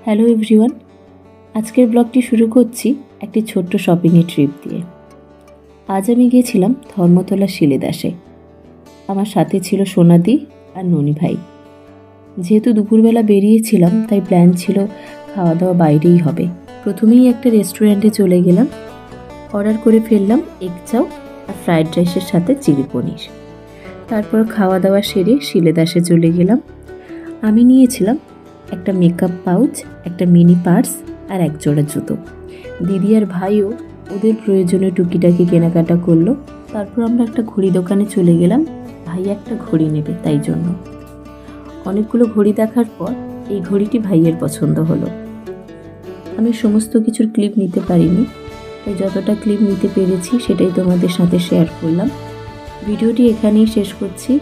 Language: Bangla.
হ্যালো এভরিওয়ান, আজকের ব্লগটি শুরু করছি একটি ছোট্ট শপিংয়ের ট্রিপ দিয়ে। আজ আমি গিয়েছিলাম ধর্মতলা শিলেদাসে। আমার সাথে ছিল সোনাদি আর ননি ভাই। যেহেতু দুপুরবেলা বেরিয়েছিলাম তাই প্ল্যান ছিল খাওয়া দাওয়া বাইরেই হবে। প্রথমেই একটা রেস্টুরেন্টে চলে গেলাম, অর্ডার করে ফেললাম এগ চাও আর ফ্রায়েড রাইসের সাথে চিলি পনির। তারপর খাওয়া দাওয়া সেরে শিলেদাসে চলে গেলাম। আমি নিয়েছিলাম একটা মেকআপ পাউচ, একটা মিনি পার্স আর এক জোড়া জুতো। দিদি আর ভাইও ওদের প্রয়োজনীয় টুকিটাকি কেনাকাটা করলো। তারপর আমরা একটা ঘড়ি দোকানে চলে গেলাম, ভাই একটা ঘড়ি নেবে তাই জন্য। অনেকগুলো ঘড়ি দেখার পর এই ঘড়িটি ভাইয়ের পছন্দ হলো। আমি সমস্ত কিছুর ক্লিপ নিতে পারিনি, তাই যতটা ক্লিপ নিতে পেরেছি সেটাই তোমাদের সাথে শেয়ার করলাম। ভিডিওটি এখানেই শেষ করছি।